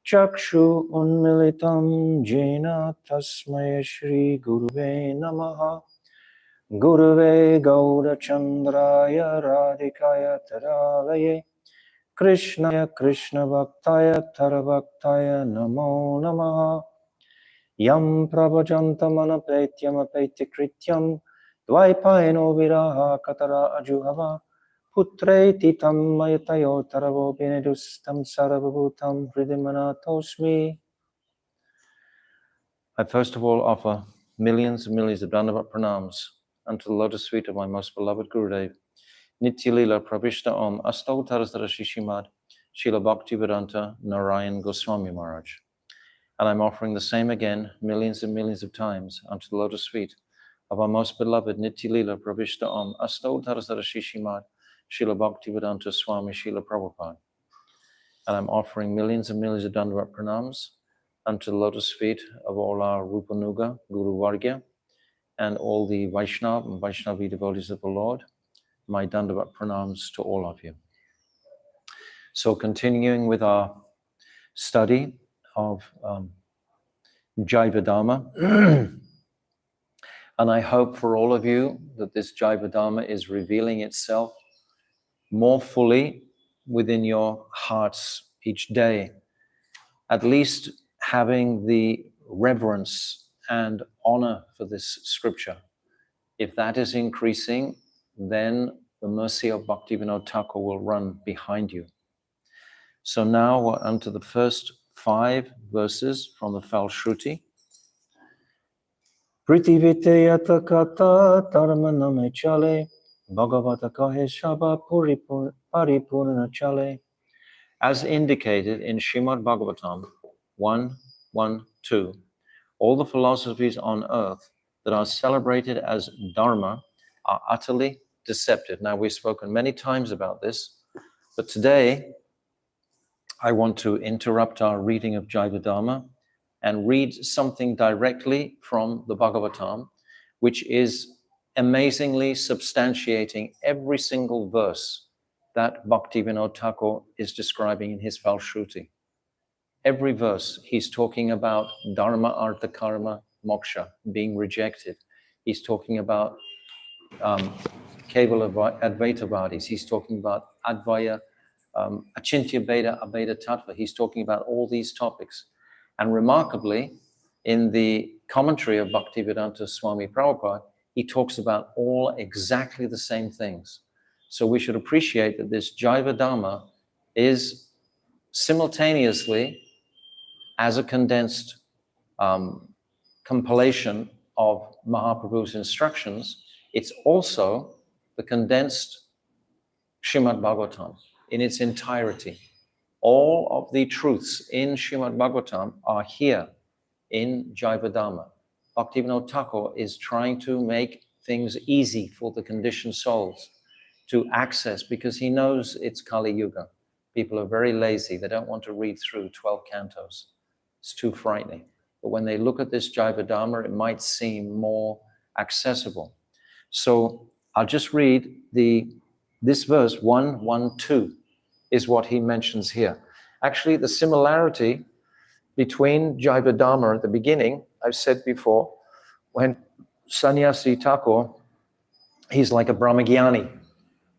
Chakshu unmilitam jena tasmaya shri guruve namaha. Guruve Gauda Chandraya Radhikaya Taravaye Krishnaya Krishna Bhaktaya Taravaktaya Namo Namaha. Yam Prabhajantamana Petyam Apetya Dvaipayano Viraha Katara Ajuhava Putreti Tam Mayatayo Taravo Benedustam Sarvabhutam Hridimanatosmi. I first of all offer millions and millions of Dandavat pranams unto the lotus feet of my most beloved Gurudev, Nitya Lila Pravishta Om Astautarasdara Shishimad Srila Bhaktivedanta Narayan Goswami Maharaj. And I'm offering the same again millions and millions of times unto the lotus feet of our most beloved Nitya Lila Pravishta Om Astautarasdara Shishimad Srila Bhaktivedanta Swami Srila Prabhupada. And I'm offering millions and millions of Dandavat pranams unto the lotus feet of all our Rupanuga, Guru Vargya, and all the Vaishnav and Vaishnavi devotees of the Lord. My Dandavat pranams to all of you. So continuing with our study of Jaiva Dharma, and I hope for all of you that this Jaiva Dharma is revealing itself more fully within your hearts each day, at least having the reverence and honor for this scripture. If that is increasing, then the mercy of Bhaktivinoda Thakur will run behind you. So now we're onto the first 5 verses from the Falshruti. Pritiviteyata kata dharmaname chale, bhagavata kahe shaba paripurna chale. As indicated in Srimad Bhagavatam 1.1.2, all the philosophies on earth that are celebrated as Dharma are utterly deceptive. Now, we've spoken many times about this, but today I want to interrupt our reading of Jaiva Dharma and read something directly from the Bhagavatam, which is amazingly substantiating every single verse that Bhaktivinoda Thakur is describing in his Falshruti. Every verse, he's talking about Dharma, Artha, Karma, Moksha being rejected. He's talking about Kevala Advaitavadis. He's talking about Advaya, Achintya Beda, Abeda Tattva. He's talking about all these topics. And remarkably, in the commentary of Bhaktivedanta Swami Prabhupada, he talks about all exactly the same things. So we should appreciate that this Jaiva Dharma is simultaneously, as a condensed compilation of Mahaprabhu's instructions, it's also the condensed Srimad Bhagavatam in its entirety. All of the truths in Srimad Bhagavatam are here in Jaiva Dharma. Bhaktivinoda Thakur is trying to make things easy for the conditioned souls to access, because he knows it's Kali Yuga. People are very lazy. They don't want to read through 12 cantos. It's too frightening. But when they look at this Jaiva Dharma, it might seem more accessible. So I'll just read this verse 1.1.2 is what he mentions here. Actually, the similarity between Jaiva Dharma at the beginning, I've said before, when Sannyasi Thakur, he's like a Brahmagyani,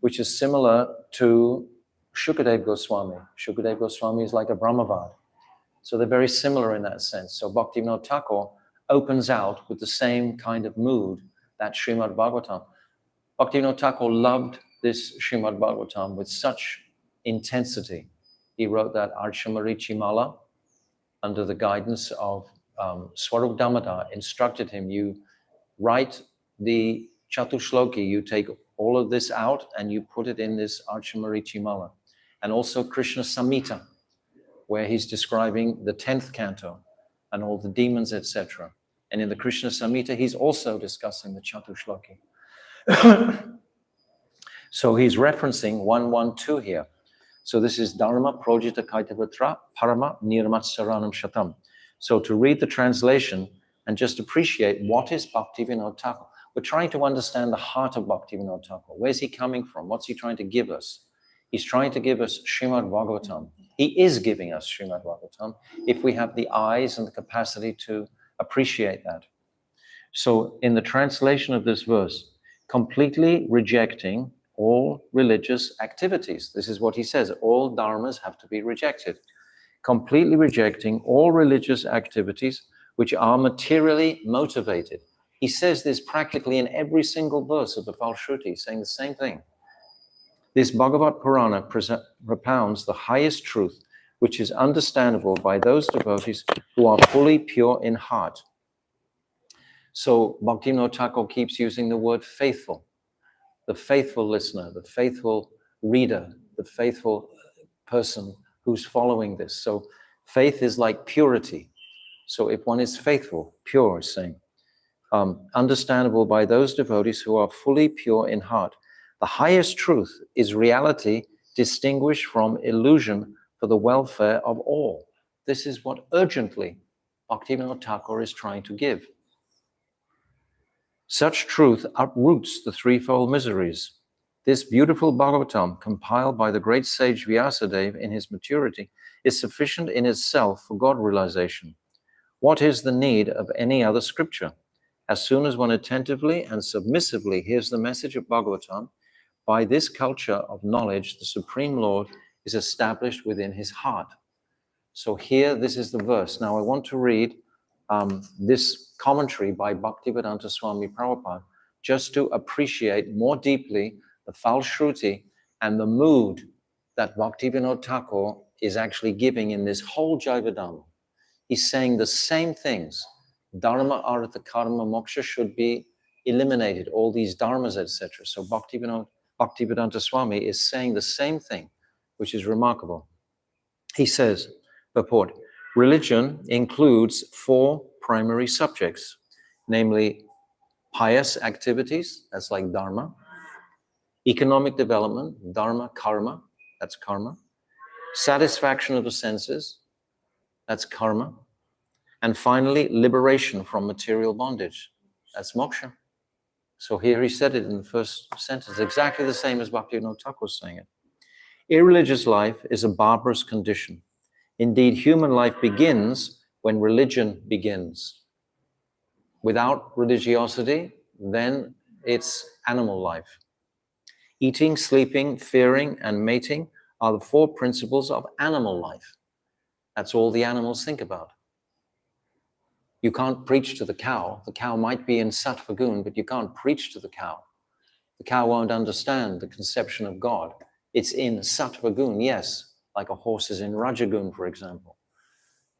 which is similar to Shukadev Goswami. Shukadev Goswami is like a Brahmavad. So they're very similar in that sense. So Bhaktivinoda Thakur opens out with the same kind of mood that Srimad Bhagavatam. Bhaktivinoda Thakur loved this Srimad Bhagavatam with such intensity. He wrote that Archamarichi Mala under the guidance of Swarup Damodar, instructed him, you write the Chatushloki, you take all of this out and you put it in this Archamarichi Mala. And also Krishna Samhita, where he's describing the 10th canto and all the demons, etc. And in the Krishna Samhita, he's also discussing the Chatushloki. So he's referencing 1.1.2 here. So this is Dharma Projita Kaitavatra Parama Nirmatsaranam Shatam. So to read the translation and just appreciate what is Bhaktivinoda Thakur. We're trying to understand the heart of Bhaktivinoda Thakur. Where's he coming from? What's he trying to give us? He's trying to give us Srimad Bhagavatam He is giving us Srimad Bhagavatam if we have the eyes and the capacity to appreciate that. So in the translation of this verse, completely rejecting all religious activities. This is what he says, all dharmas have to be rejected. Completely rejecting all religious activities which are materially motivated. He says this practically in every single verse of the Falshruti, saying the same thing. This Bhagavat Purana propounds the highest truth, which is understandable by those devotees who are fully pure in heart. So Bhaktivinoda Thakur keeps using the word faithful. The faithful listener, the faithful reader, the faithful person who's following this. So faith is like purity. So if one is faithful, pure, is saying, understandable by those devotees who are fully pure in heart. The highest truth is reality distinguished from illusion for the welfare of all. This is what urgently Bhaktivinoda Thakur is trying to give. Such truth uproots the threefold miseries. This beautiful Bhagavatam, compiled by the great sage Vyasadeva in his maturity, is sufficient in itself for God realization. What is the need of any other scripture? As soon as one attentively and submissively hears the message of Bhagavatam, by this culture of knowledge, the Supreme Lord is established within his heart. So here, this is the verse. Now I want to read this commentary by Bhaktivedanta Swami Prabhupada, just to appreciate more deeply the Falshruti and the mood that Bhaktivinoda Thakur is actually giving in this whole Jaiva Dharma. He's saying the same things. Dharma, artha, karma, moksha should be eliminated, all these dharmas, etc. So Bhaktivedanta Swami is saying the same thing, which is remarkable. He says, purport, religion includes 4 primary subjects, namely pious activities, that's like dharma, economic development, dharma, karma, that's karma, satisfaction of the senses, that's karma, and finally, liberation from material bondage, that's moksha. So here he said it in the first sentence, exactly the same as Bhaktivinoda Thakur was saying it. Irreligious life is a barbarous condition. Indeed, human life begins when religion begins. Without religiosity, then it's animal life. Eating, sleeping, fearing, and mating are the 4 principles of animal life. That's all the animals think about. You can't preach to the cow. The cow might be in sattva gun, but you can't preach to the cow. The cow won't understand the conception of God. It's in sattva gun, yes, like a horse is in rajagun, for example.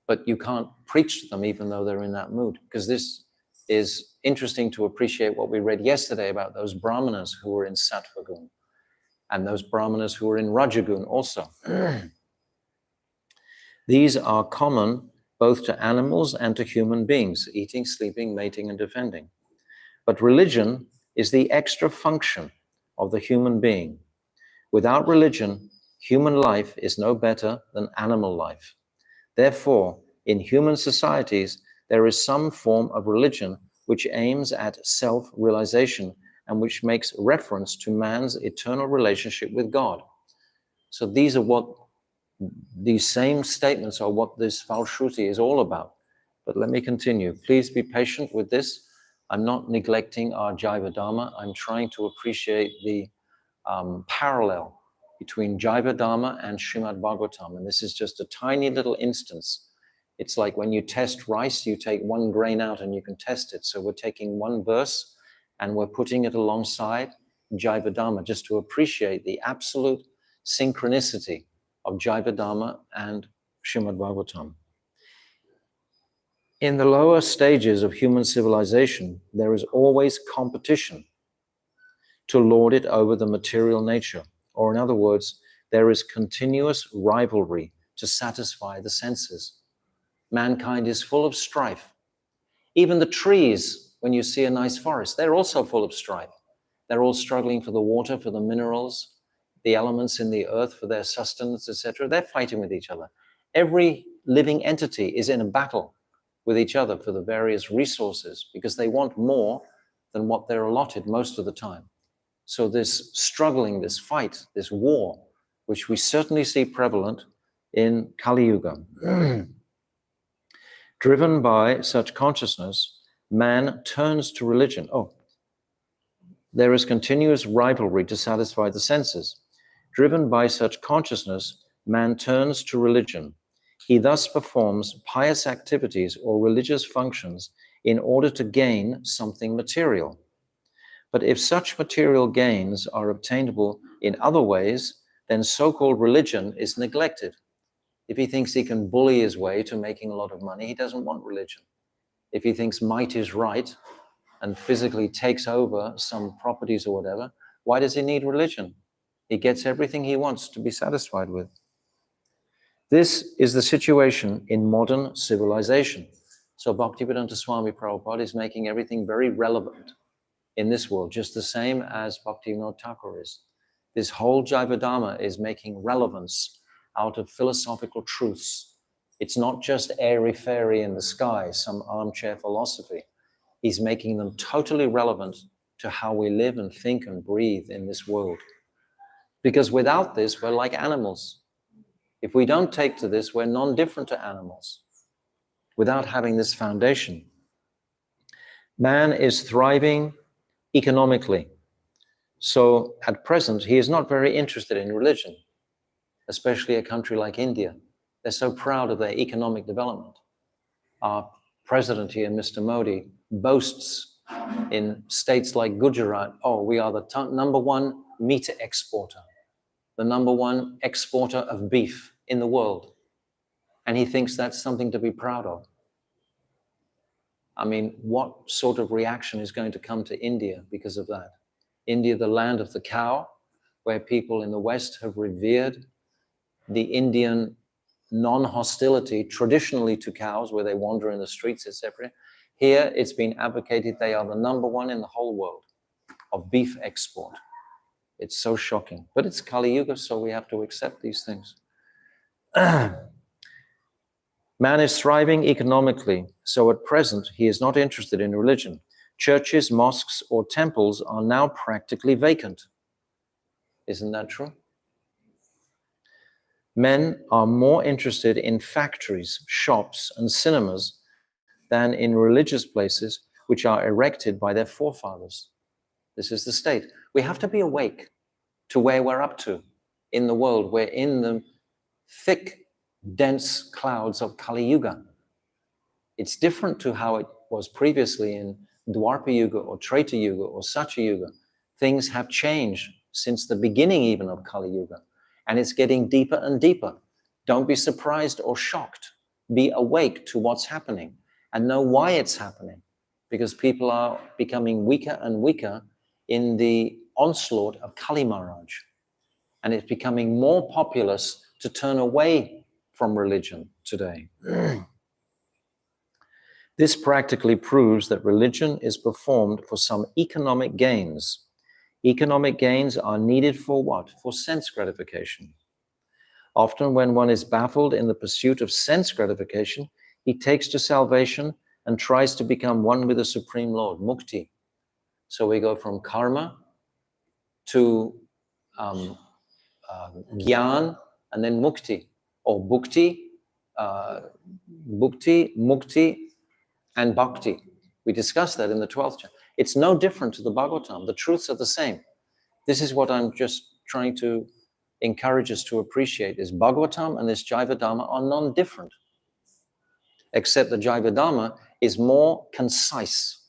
But you can't preach to them even though they're in that mood, because this is interesting to appreciate what we read yesterday about those brahmanas who were in sattva gun and those brahmanas who were in rajagun also. These are common both to animals and to human beings, eating, sleeping, mating, and defending. But religion is the extra function of the human being. Without religion, human life is no better than animal life. Therefore, in human societies, there is some form of religion which aims at self-realization and which makes reference to man's eternal relationship with God. So these same statements are what this Falshruti is all about. But let me continue. Please be patient with this. I'm not neglecting our Jaiva Dharma. I'm trying to appreciate the parallel between Jaiva Dharma and Srimad Bhagavatam. And this is just a tiny little instance. It's like when you test rice, you take 1 grain out and you can test it. So we're taking 1 verse and we're putting it alongside Jaiva Dharma just to appreciate the absolute synchronicity of Jaiva Dharma and Srimad Bhagavatam. In the lower stages of human civilization, there is always competition to lord it over the material nature. Or in other words, there is continuous rivalry to satisfy the senses. Mankind is full of strife. Even the trees, when you see a nice forest, they're also full of strife. They're all struggling for the water, for the minerals, the elements in the earth, for their sustenance, etc. They're fighting with each other. Every living entity is in a battle with each other for the various resources because they want more than what they're allotted most of the time. So this struggling, this fight, this war, which we certainly see prevalent in Kali Yuga. Driven by such consciousness, man turns to religion. Oh, there is continuous rivalry to satisfy the senses. Driven by such consciousness, man turns to religion. He thus performs pious activities or religious functions in order to gain something material. But if such material gains are obtainable in other ways, then so-called religion is neglected. If he thinks he can bully his way to making a lot of money, he doesn't want religion. If he thinks might is right and physically takes over some properties or whatever, why does he need religion? He gets everything he wants to be satisfied with. This is the situation in modern civilization. So Bhaktivedanta Swami Prabhupada is making everything very relevant in this world, just the same as Bhaktivinoda Thakur is. This whole Jaiva Dharma is making relevance out of philosophical truths. It's not just airy-fairy in the sky, some armchair philosophy. He's making them totally relevant to how we live and think and breathe in this world. Because without this, we're like animals. If we don't take to this, we're non-different to animals. Without having this foundation, man is thriving economically. So at present, he is not very interested in religion, especially a country like India. They're so proud of their economic development. Our president here, Mr. Modi, boasts in states like Gujarat, oh, we are the number one meat exporter, the number one exporter of beef in the world. And he thinks that's something to be proud of. I mean, what sort of reaction is going to come to India because of that? India, the land of the cow, where people in the West have revered the Indian non-hostility traditionally to cows, where they wander in the streets, etc. Here, it's been advocated they are the number one in the whole world of beef export. It's so shocking. But it's Kali Yuga, so we have to accept these things. Man is thriving economically, so at present he is not interested in religion. Churches, mosques, or temples are now practically vacant. Isn't that true? Men are more interested in factories, shops, and cinemas than in religious places which are erected by their forefathers. This is the state. We have to be awake to where we're up to in the world. We're in the thick, dense clouds of Kali Yuga. It's different to how it was previously in Dwarpa Yuga or Treta Yuga or Satya Yuga. Things have changed since the beginning even of Kali Yuga, and it's getting deeper and deeper. Don't be surprised or shocked. Be awake to what's happening and know why it's happening, because people are becoming weaker and weaker in the onslaught of Kali Maharaj, and it's becoming more populous to turn away from religion today. This practically proves that religion is performed for some economic gains. Economic gains are needed for what? For sense gratification. Often when one is baffled in the pursuit of sense gratification, he takes to salvation and tries to become one with the Supreme Lord, mukti. So we go from karma to gyan and then mukti, or bhukti, mukti, and bhakti. We discussed that in the 12th chapter. It's no different to the Bhagavatam. The truths are the same. This is what I'm just trying to encourage us to appreciate, is Bhagavatam and this Jaiva Dharma are non-different, except the Jaiva Dharma is more concise.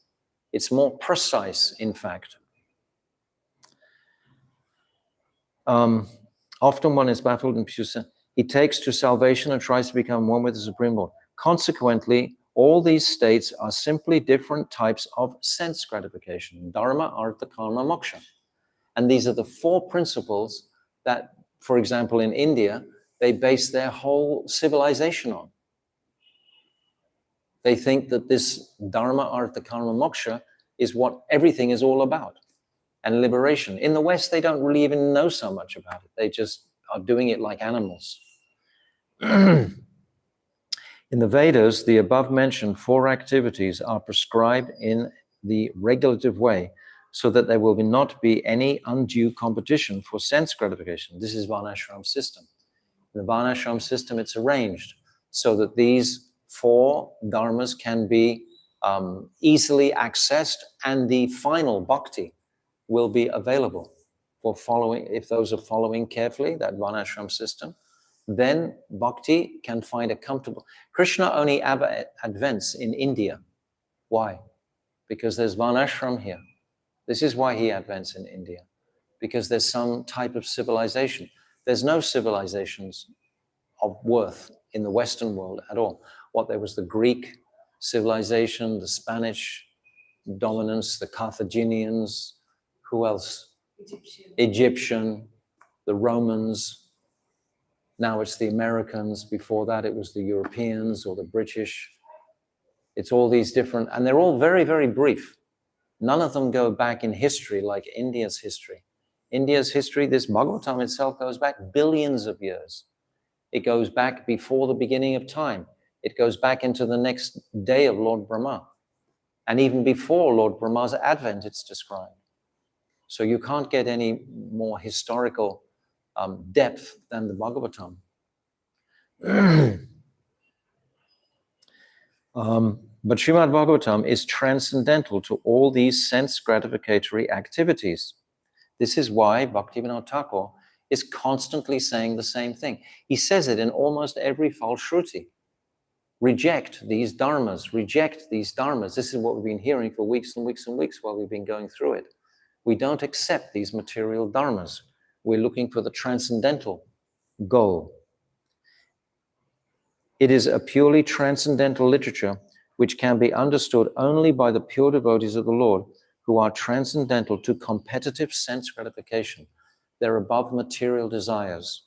It's more precise, in fact. Often one is baffled and he takes to salvation and tries to become one with the Supreme Lord. Consequently, all these states are simply different types of sense gratification: dharma, artha, karma, moksha. And these are the four principles that, for example, in India, they base their whole civilization on. They think that this dharma, artha, karma, moksha is what everything is all about, and liberation. In the West, they don't really even know so much about it. They just are doing it like animals. In the Vedas, the above-mentioned four activities are prescribed in the regulative way so that there will not be any undue competition for sense gratification. This is Varnashram system. In the Varnashram system, it's arranged so that these 4 dharmas can be easily accessed, and the final bhakti will be available for following. If those are following carefully that Varnashram system, then bhakti can find a comfortable. Krishna only advents in India. Why? Because there's Varnashram here. This is why he advents in India, because there's some type of civilization. There's no civilizations of worth in the Western world at all. What there was the Greek civilization, the Spanish dominance, the Carthaginians, who else? Egyptian, the Romans. Now it's the Americans. Before that, it was the Europeans or the British. It's all these different, and they're all very, very brief. None of them go back in history like India's history. India's history, this Bhagavatam itself goes back billions of years. It goes back before the beginning of time. It goes back into the next day of Lord Brahma. And even before Lord Brahma's advent, it's described. So you can't get any more historical depth than the Bhagavatam. But Srimad Bhagavatam is transcendental to all these sense gratificatory activities. This is why Bhaktivinoda Thakur is constantly saying the same thing. He says it in almost every Falshruti. Reject these dharmas, reject these dharmas. This is what we've been hearing for weeks and weeks and weeks while we've been going through it. We don't accept these material dharmas. We're looking for the transcendental goal. It is a purely transcendental literature which can be understood only by the pure devotees of the Lord, who are transcendental to competitive sense gratification. They're above material desires.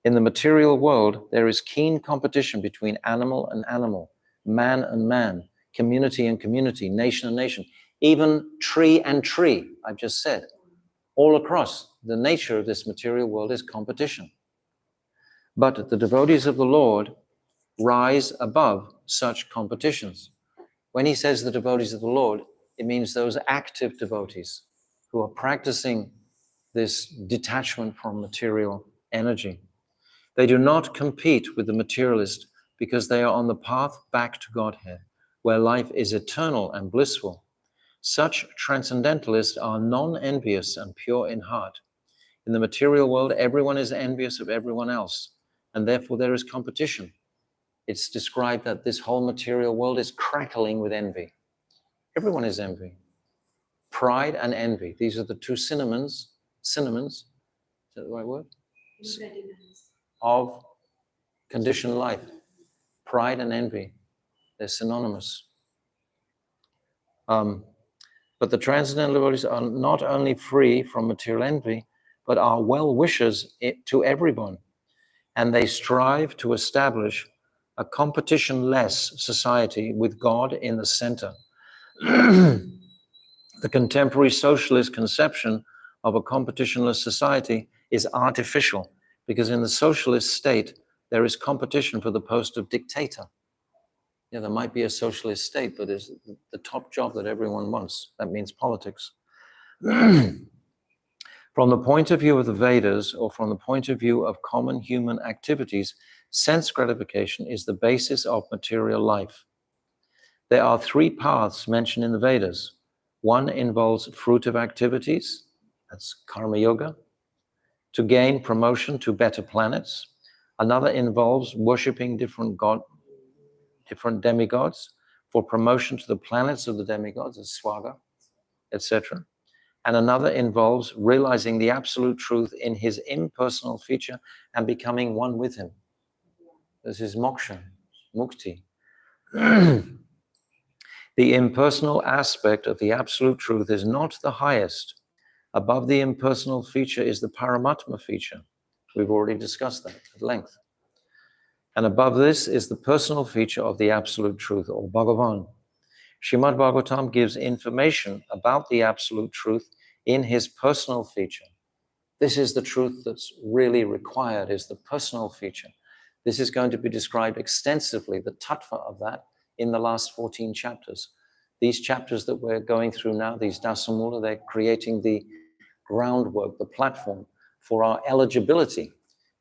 In the material world, there is keen competition between animal and animal, man and man, community and community, nation and nation, even tree and tree, I've just said. All across, the nature of this material world is competition. But the devotees of the Lord rise above such competitions. When he says the devotees of the Lord, it means those active devotees who are practicing this detachment from material energy. They do not compete with the materialist because they are on the path back to Godhead, where life is eternal and blissful. Such transcendentalists are non-envious and pure in heart. In the material world, everyone is envious of everyone else, and therefore there is competition. It's described that this whole material world is crackling with envy. Everyone is envy. Pride and envy. These are the two synonyms. Is that the right word? Of conditioned life. Pride and envy. They're synonymous. But the transcendental devotees are not only free from material envy, but are well-wishers to everyone. And they strive to establish a competition-less society with God in the center. The contemporary socialist conception of a competitionless society is artificial, because in the socialist state, there is competition for the post of dictator. Yeah, there might be a socialist state, but it's the top job that everyone wants. That means politics. From the point of view of the Vedas, or from the point of view of common human activities, sense gratification is the basis of material life. There are 3 paths mentioned in the Vedas. One involves fruitive activities, that's karma yoga, to gain promotion to better planets. Another involves worshipping different demigods for promotion to the planets of the demigods, as swaga, etc. And another involves realizing the absolute truth in his impersonal feature and becoming one with him. This is moksha, mukti. The impersonal aspect of the absolute truth is not the highest. Above the impersonal feature is the Paramatma feature. We've already discussed that at length. And above this is the personal feature of the absolute truth, or Bhagavan. Srimad Bhagavatam gives information about the absolute truth in his personal feature. This is the truth that's really required, is the personal feature. This is going to be described extensively, the tattva of that, in the last 14 chapters. These chapters that we're going through now, these Dasamula, they're creating the groundwork, the platform for our eligibility.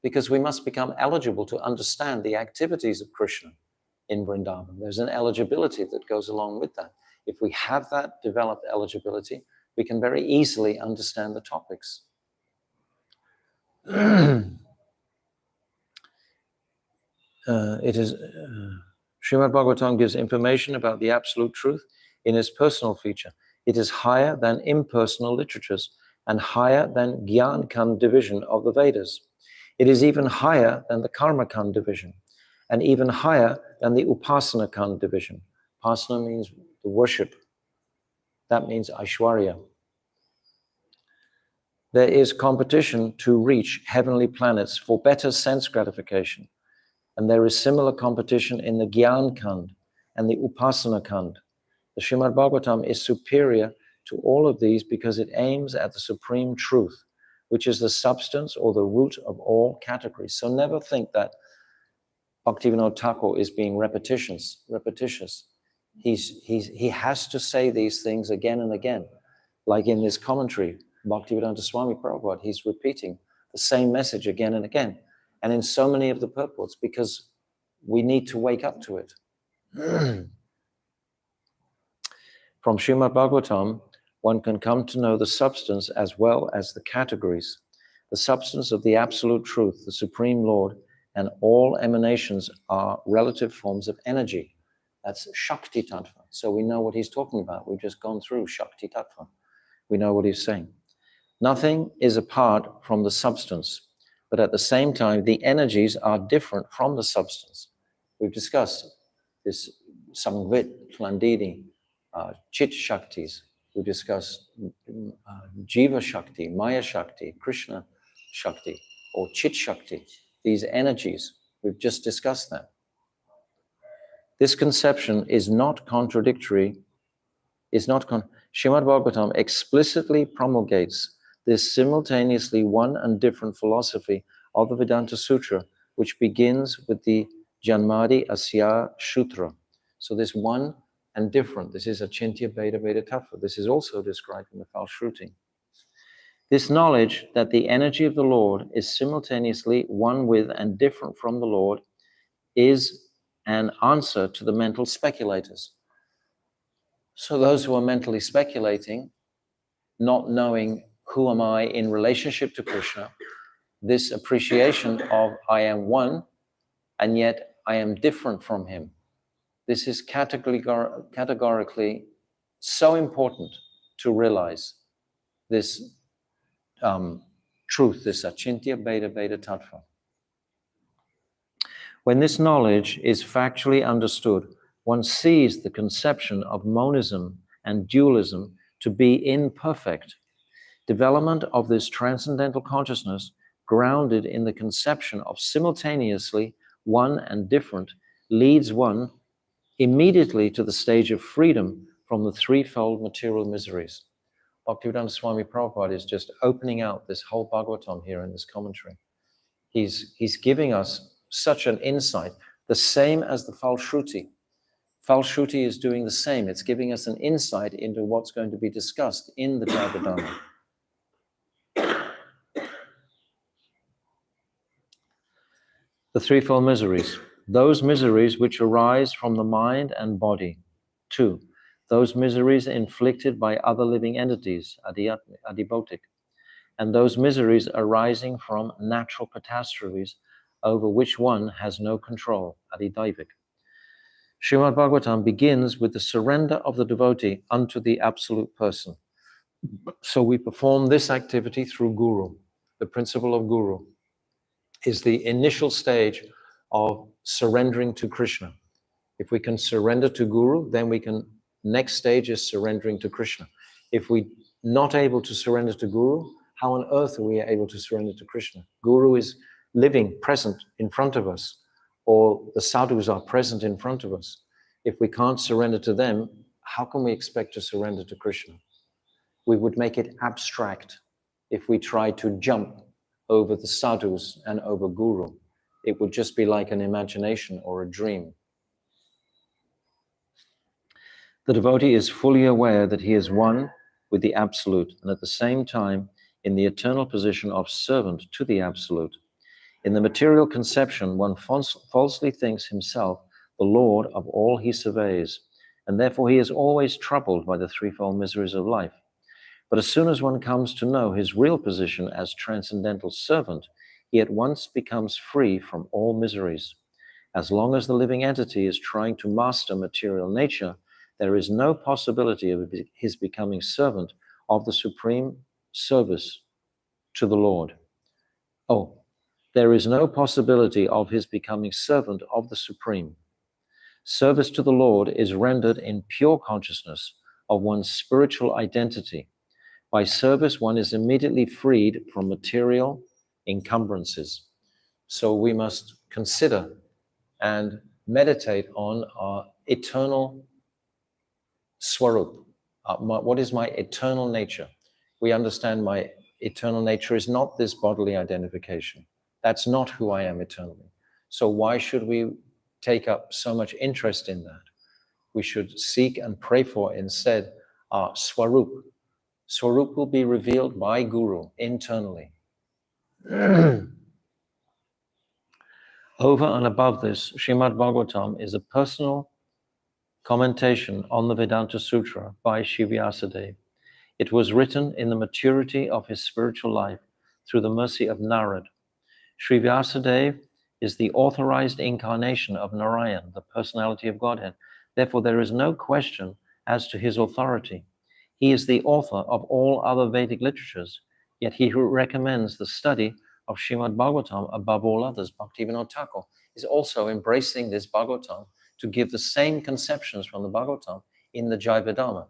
because we must become eligible to understand the activities of Krishna in Vrindavan. There's an eligibility that goes along with that. If we have that developed eligibility, we can very easily understand the topics. Srimad Bhagavatam gives information about the absolute truth in its personal feature. It is higher than impersonal literatures and higher than Gyan Kand division of the Vedas. It is even higher than the Karma Kand division and even higher than the Upasana Kand division. Upasana means the worship. That means Aishwarya. There is competition to reach heavenly planets for better sense gratification. And there is similar competition in the Gyan Kand and the Upasana Kand. The Srimad Bhagavatam is superior to all of these because it aims at the supreme truth, which is the substance or the root of all categories. So never think that Bhaktivinoda Thakur is being repetitious. He has to say these things again and again. Like in this commentary, Bhaktivedanta Swami Prabhupada, he's repeating the same message again and again. And in so many of the purports, because we need to wake up to it. From Srimad Bhagavatam, one can come to know the substance as well as the categories. The substance of the absolute truth, the Supreme Lord, and all emanations are relative forms of energy. That's Shakti Tattva. So we know what he's talking about. We've just gone through Shakti Tattva. We know what he's saying. Nothing is apart from the substance, but at the same time, the energies are different from the substance. We've discussed this Samvit, Plandini, Chit Shaktis. We discussed Jiva Shakti, Maya Shakti, Krishna Shakti, or Chit Shakti. These energies, we've just discussed that. This conception is not contradictory, Srimad Bhagavatam explicitly promulgates this simultaneously one and different philosophy of the Vedanta Sutra, which begins with the Janmadi Asya Sutra. So this one and different, this is Achintya Bheda Veda Tattva. This is also described in the Falshruti. This knowledge that the energy of the Lord is simultaneously one with and different from the Lord is an answer to the mental speculators. So those who are mentally speculating, not knowing who am I in relationship to Krishna, this appreciation of I am one and yet I am different from him. This is categorically so important to realize this truth, this Achintya Bheda Veda Tattva. When this knowledge is factually understood, one sees the conception of monism and dualism to be imperfect. Development of this transcendental consciousness, grounded in the conception of simultaneously one and different, leads one immediately to the stage of freedom from the threefold material miseries. Bhaktivedanta Swami Prabhupada is just opening out this whole Bhagavatam here in this commentary. He's giving us such an insight, the same as the Falshruti. Falshruti is doing the same. It's giving us an insight into what's going to be discussed in the Jaiva Dharma. The threefold miseries. Those miseries which arise from the mind and body. 2. Those miseries inflicted by other living entities, adibhotic. And those miseries arising from natural catastrophes over which one has no control, adidaivik. Srimad Bhagavatam begins with the surrender of the devotee unto the absolute person. So we perform this activity through Guru. The principle of Guru is the initial stage of surrendering to Krishna. If we can surrender to Guru, then next stage is surrendering to Krishna. If we're not able to surrender to Guru, how on earth are we able to surrender to Krishna? Guru is living, present in front of us, or the sadhus are present in front of us. If we can't surrender to them, how can we expect to surrender to Krishna? We would make it abstract if we try to jump over the sadhus and over Guru. It would just be like an imagination or a dream. The devotee is fully aware that he is one with the Absolute and at the same time in the eternal position of servant to the Absolute. In the material conception, one falsely thinks himself the lord of all he surveys, and therefore he is always troubled by the threefold miseries of life. But as soon as one comes to know his real position as transcendental servant, he at once becomes free from all miseries. As long as the living entity is trying to master material nature, there is no possibility of his becoming servant of the supreme service to the Lord. There is no possibility of his becoming servant of the Supreme. Service to the Lord is rendered in pure consciousness of one's spiritual identity. By service, one is immediately freed from material encumbrances. So we must consider and meditate on our eternal swarup. What is my eternal nature? We understand my eternal nature is not this bodily identification. That's not who I am eternally. So why should we take up so much interest in that? We should seek and pray for instead our swarup. Swarup will be revealed by Guru internally. Over and above this, Srimad Bhagavatam is a personal commentation on the Vedanta Sutra by Shivyasadeva. It was written in the maturity of his spiritual life through the mercy of Narad. Sri Vyasadeva is the authorized incarnation of Narayan, the personality of Godhead. Therefore, there is no question as to his authority. He is the author of all other Vedic literatures, yet he who recommends the study of Srimad Bhagavatam above all others, Bhaktivinoda Thakur, is also embracing this Bhagavatam to give the same conceptions from the Bhagavatam in the Jaiva Dharma.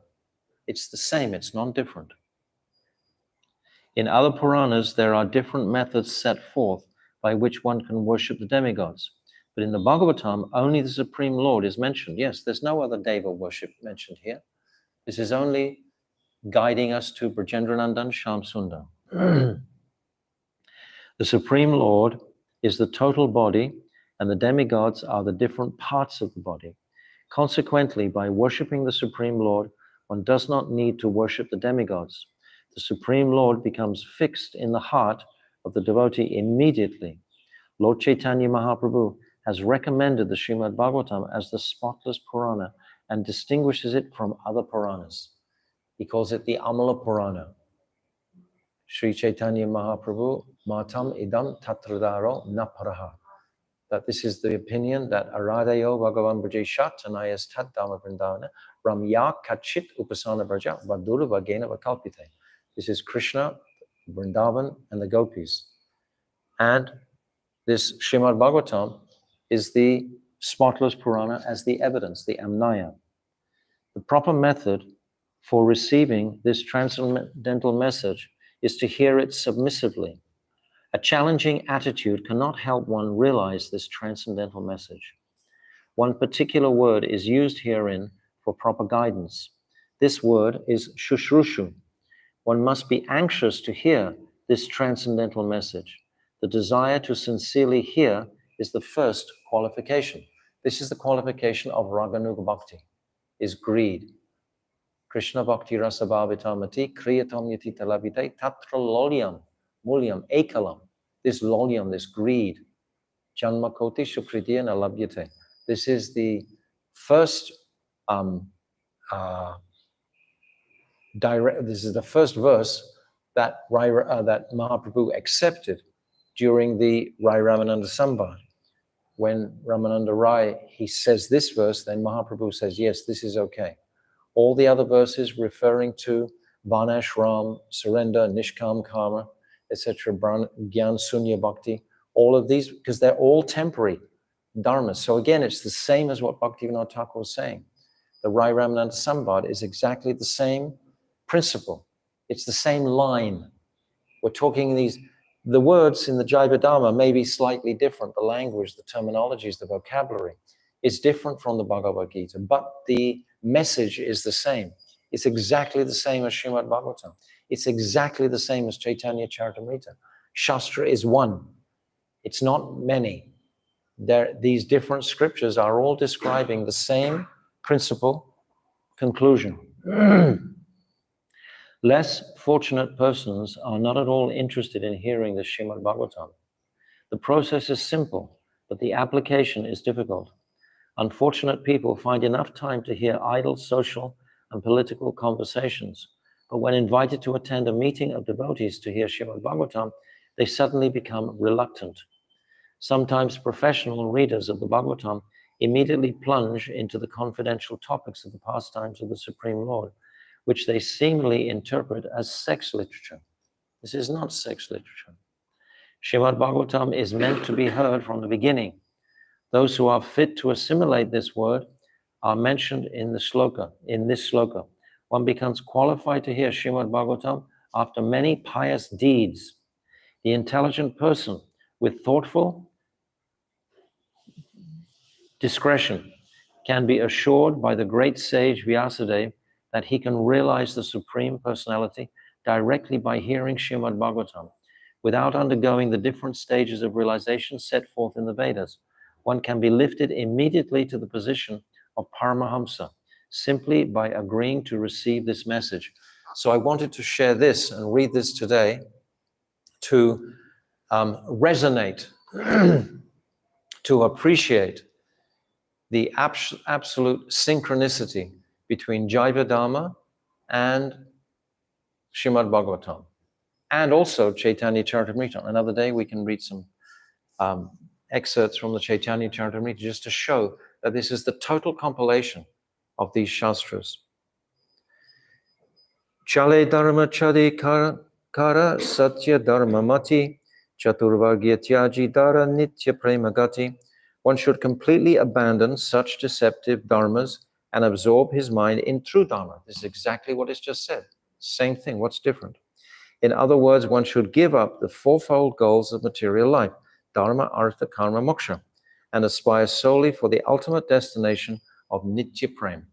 It's the same, it's non-different. In other Puranas, there are different methods set forth by which one can worship the demigods. But in the Bhagavatam, only the Supreme Lord is mentioned. Yes, there's no other Deva worship mentioned here. This is only guiding us to Brajendranandan Shyam Sundar. The Supreme Lord is the total body, and the demigods are the different parts of the body. Consequently, by worshipping the Supreme Lord, one does not need to worship the demigods. The Supreme Lord becomes fixed in the heart of the devotee immediately. Lord Chaitanya Mahaprabhu has recommended the Srimad Bhagavatam as the spotless Purana and distinguishes it from other Puranas. He calls it the Amala Purana. Sri Chaitanya Mahaprabhu, Matam Idam Tatradaro Naparaha. That this is the opinion that Aradayo Bhagavan Brajeshat Tanayas Tat Dhamma Vrindavana Ramya Kachit Upasana Braja Vadura Vagena Vakalpite. This is Krishna, Vrindavan, and the gopis. And this Srimad Bhagavatam is the spotless Purana as the evidence, the Amnaya. The proper method for receiving this transcendental message is to hear it submissively. A challenging attitude cannot help one realize this transcendental message. One particular word is used herein for proper guidance. This word is shushrushu. One must be anxious to hear this transcendental message. The desire to sincerely hear is the first qualification. This is the qualification of Raganuga Bhakti, is greed. Krishna Bhakti Rasa Bhavitamati Kriyatam Yati Talabite Tatra Lolyam Mulyam Ekalam. This lolyam, this greed, Janma Koti Shukridiya Nalabhyate. This is the first this is the first verse that that Mahaprabhu accepted during the Rai Ramananda Samvad. When Ramananda Rai, he says this verse, then Mahaprabhu says, yes, this is okay. All the other verses referring to Varnashram, surrender, Nishkam Karma, etc., Gyan Sunya Bhakti, all of these, because they're all temporary dharmas. So again, it's the same as what Bhaktivinoda Thakur was saying. The Rai Ramananda Samvad is exactly the same principle. It's the same line. We're talking the words in the Jaiva Dharma may be slightly different. The language, the terminologies, the vocabulary is different from the Bhagavad Gita, but the message is the same. It's exactly the same as Srimad Bhagavatam. It's exactly the same as Chaitanya Charitamrita. Shastra is one. It's not many. These different scriptures are all describing the same principle, conclusion. Less fortunate persons are not at all interested in hearing the Srimad Bhagavatam. The process is simple, but the application is difficult. Unfortunate people find enough time to hear idle social and political conversations, but when invited to attend a meeting of devotees to hear Srimad Bhagavatam, they suddenly become reluctant. Sometimes professional readers of the Bhagavatam immediately plunge into the confidential topics of the pastimes of the Supreme Lord, which they seemingly interpret as sex literature. This is not sex literature. Srimad Bhagavatam is meant to be heard from the beginning. Those who are fit to assimilate this word are mentioned in this sloka. One becomes qualified to hear Srimad Bhagavatam after many pious deeds. The intelligent person with thoughtful discretion can be assured by the great sage Vyasadeva that he can realize the Supreme Personality directly by hearing Srimad Bhagavatam, without undergoing the different stages of realization set forth in the Vedas. One can be lifted immediately to the position of Paramahamsa, simply by agreeing to receive this message. So I wanted to share this and read this today to resonate, to appreciate the absolute synchronicity between Jaiva Dharma and Srimad Bhagavatam, and also Chaitanya Charitamrita. Another day we can read some excerpts from the Chaitanya Charitamrita just to show that this is the total compilation of these shastras. Chale dharma chadi kara satya dharma mati chaturvargya tyaji dara nitya prema gati. One should completely abandon such deceptive dharmas and absorb his mind in true dharma. This is exactly what is just said. Same thing. What's different? In other words, one should give up the fourfold goals of material life, dharma, artha, karma, moksha, and aspire solely for the ultimate destination of nitya prem.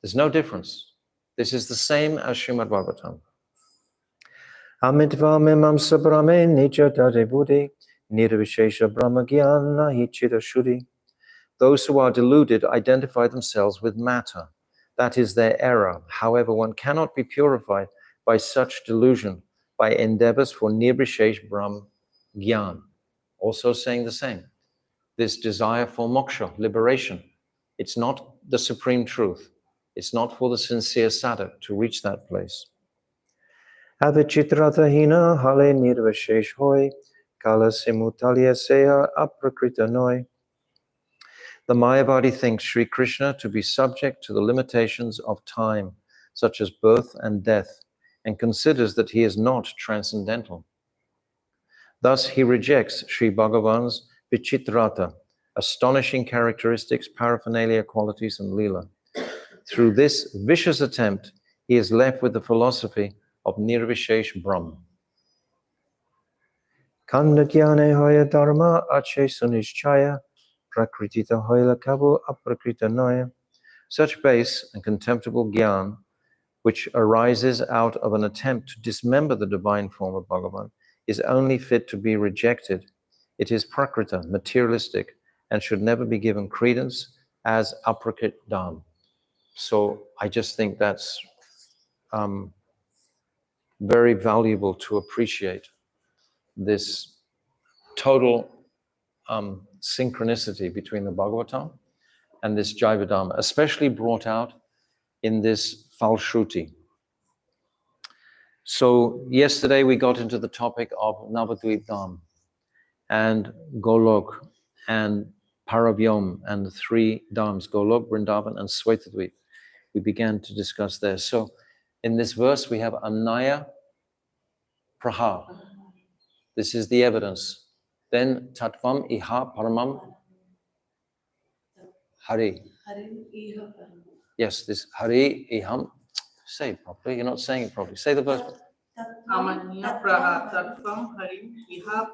There's no difference. This is the same as Srimad Bhagavatam. Amitva mimam sabrame nija dade buddhi nirvishesha brahma gyana hichita shuddhi. Those who are deluded identify themselves with matter. That is their error. However, one cannot be purified by such delusion by endeavors for nirvishesh brahm gyan. Also saying the same. This desire for moksha, liberation, it's not the supreme truth. It's not for the sincere sadhak to reach that place. Avicitratahina hale nirvishesh hoy kala simutalya seha aprakrita noy. The Mayavadi thinks Sri Krishna to be subject to the limitations of time, such as birth and death, and considers that he is not transcendental. Thus, he rejects Sri Bhagavan's Vichitrata, astonishing characteristics, paraphernalia, qualities, and lila. Through this vicious attempt, he is left with the philosophy of Nirvishesh Brahm. Kanda jnane hoya dharma ache sunishchaya prakritita hoya kabu aprakrita noya. Such base and contemptible gyan, which arises out of an attempt to dismember the divine form of Bhagavan, is only fit to be rejected. It is prakrita, materialistic, and should never be given credence as aprakrit dham. So I just think that's very valuable to appreciate this total synchronicity between the Bhagavatam and this Jaiva Dharma, especially brought out in this Falshruti. So yesterday we got into the topic of Navadvip Dham and Golok and Paravyom and the three Dhams, Golok, Vrindavan, and Svetadvip. We began to discuss there. So in this verse we have Anaya Praha. This is the evidence. Then Tattvam Iha Paramam Hari. Yes, this Hari Iham. Say it properly. You're not saying it properly. Say the verse. Tattvam Hari Iha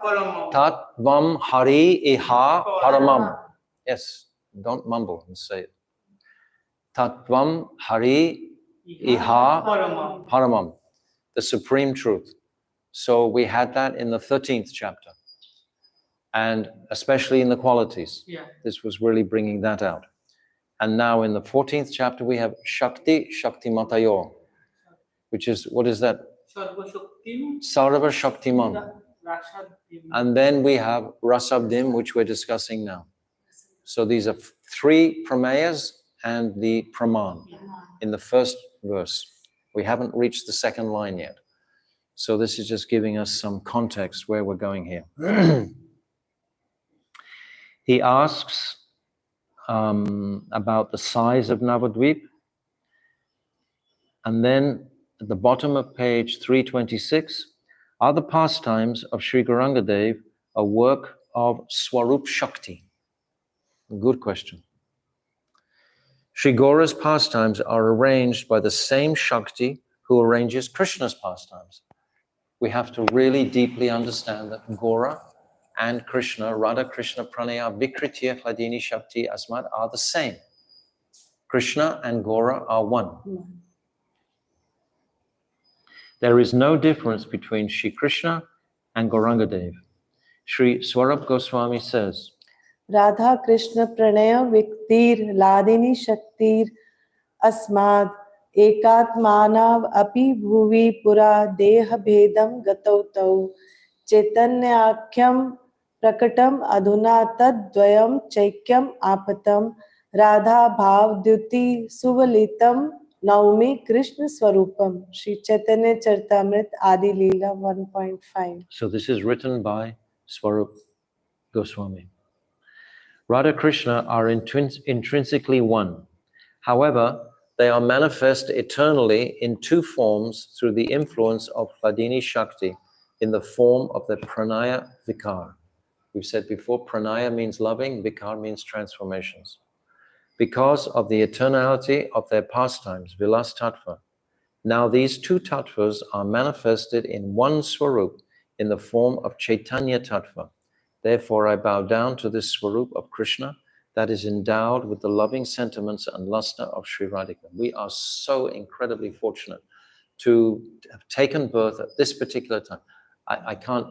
Paramam. Tattvam Hari Iha Paramam. Yes, don't mumble and say it. Tattvam Hari Iha Paramam. The supreme truth. So we had that in the 13th chapter. And especially in the qualities. Yeah. This was really bringing that out. And now in the 14th chapter, we have Shakti, Shakti Matayo, which is, what is that? Sarva Shaktiman. Sarva Shaktiman. Rashadim. And then we have Rasabdim, which we're discussing now. So these are three Pramayas and the Praman in the first verse. We haven't reached the second line yet. So this is just giving us some context where we're going here. He asks about the size of Navadvip. And then at the bottom of page 326, are the pastimes of Sri Gaurangadev a work of Swarup Shakti? Good question. Sri Gaura's pastimes are arranged by the same Shakti who arranges Krishna's pastimes. We have to really deeply understand that Gaura and Krishna, Radha Krishna Pranaya Vikritya Hladini Shakti Asmat are the same. Krishna and Gaura are one. There is no difference between Sri Krishna and Gaurangadev. Sri Swarup Goswami says, Radha Krishna Pranaya Viktir Ladini Shaktir Asmad Ekatmanav Api Bhuvi Pura Deha Bhedam Gatautau Chaitanyakhyam Prakatam Adhuna Tad Dvayam Chaikyam Apatam Radha Bhav Dyuti Suvalitam Naumi Krishna Swarupam. Sri Chaitanya Charitamrita Adi Leela 1.5. so this is written by Swarup Goswami. Radha Krishna are intrinsically one. However, they are manifest eternally in two forms through the influence of Hladini Shakti in the form of the Pranaya Vikar. We've said before, Pranaya means loving, Vikar means transformations. Because of the eternality of their pastimes, Vilas Tattva, now these two tattvas are manifested in one Swarup in the form of Chaitanya Tattva. Therefore, I bow down to this Swarup of Krishna that is endowed with the loving sentiments and luster of Sri Radhika. We are so incredibly fortunate to have taken birth at this particular time. I can't